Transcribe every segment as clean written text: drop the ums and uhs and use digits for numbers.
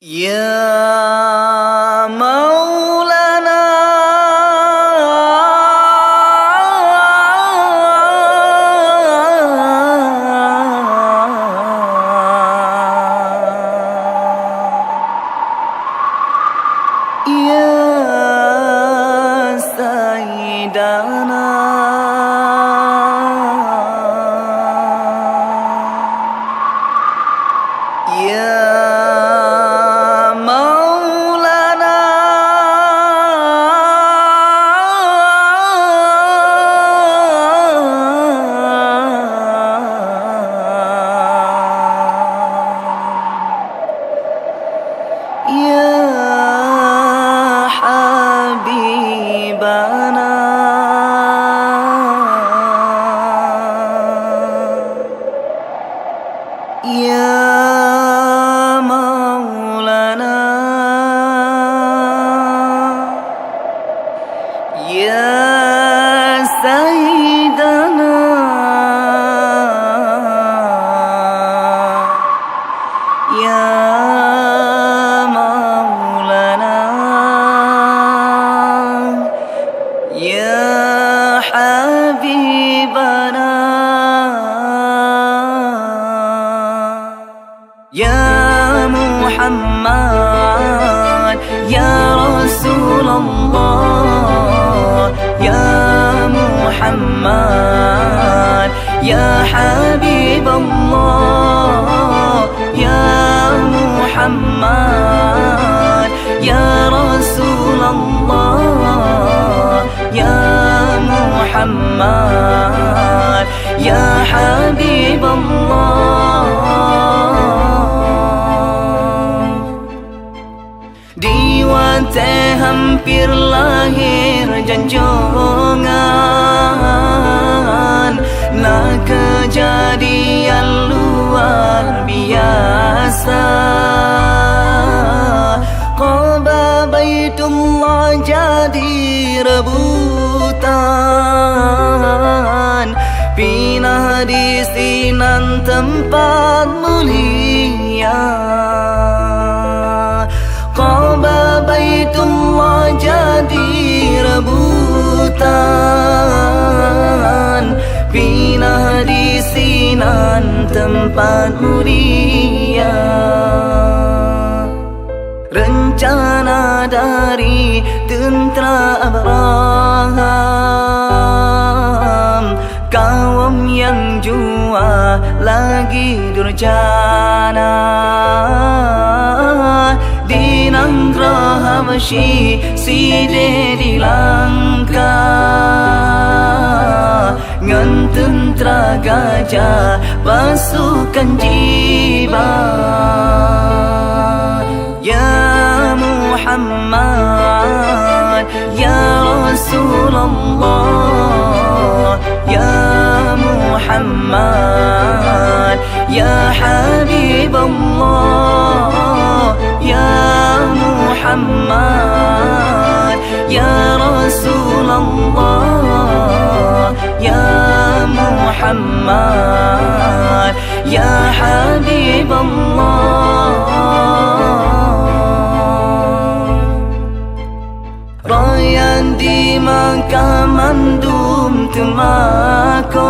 Ya Maulana Ya Sayyidana Ya Ya Maulana Ya Sayyidana Ya Maulana Ya Habibana Ya Muhammad Ya Rasulullah Ya Muhammad Ya Habiballah Ya Muhammad Ya Rasulullah Ya Muhammad Ya Habiballah. Diwate hampir lahir janjongan, nah kejadian luar biasa. Kaabah Baitullah jadi rebutan, pinah di sinan tempat mulia. Kaabah Baitullah jadi rebutan, pinah di sinan tempat mulia. Rencana dari tentera Abraham, kaum yang jua lagi durjana, di Nanggara Habsyi side di Langka, ngan tentera gajah pasukan jiba. Ya Muhammad Ya Rasulullah Ya Muhammad Ya Habiballah Ya Muhammad Ya Rasulullah Ya Muhammad Ya Habiballah. Rayan di Makkah mandum temakon,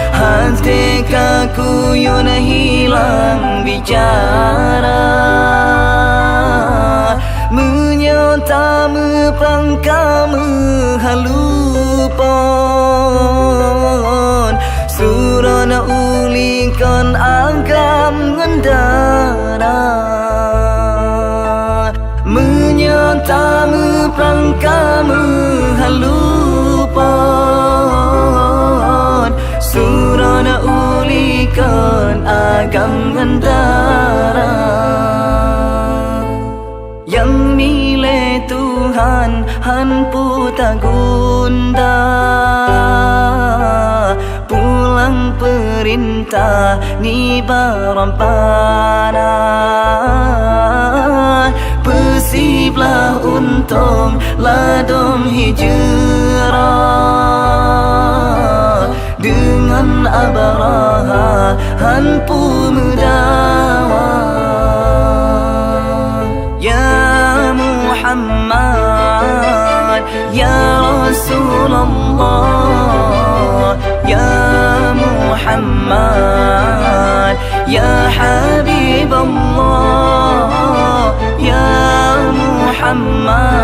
hati kakuyun hilang bicara, menyata mepangka mehalupon, surana ulikan agam ngendara, menyata mepangka mehalupon, surana ulikan agam ngendara. Yang nilai Tuhan hanpu tagunda, pulang perintah ni barampana, pesiblah untung ladom hijrah, dengan Abraha hanpu mudawa. Muhammad Ya Rasulullah Ya Muhammad Ya Habibullah Ya Muhammad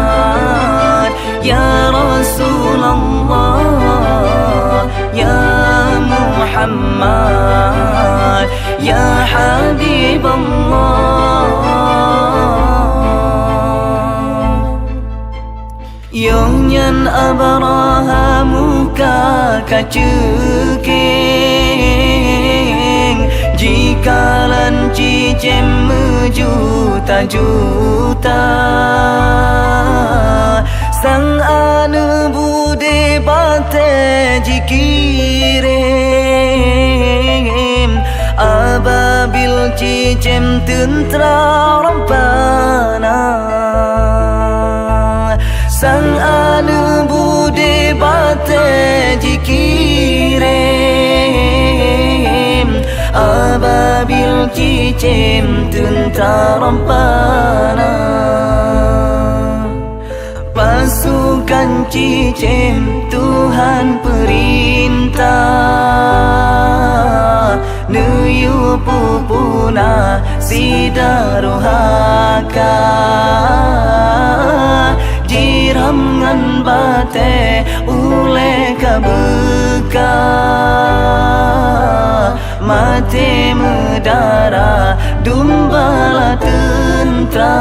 Ya Rasulullah Ya Muhammad Ya Habibullah Yang nhân Abrahamuka kacuking Jika lanci cem juta-juta Sang anu bude bate jikirim Ababil cicem tentra rampana Sang anu bude bate jikirim Ababil cicem tentra rampana Pasukan cicem Tuhan perintah Nuyu pupuna sidaruhaka Jiram ngan bate ule kabeka Mate medara dumbala tentra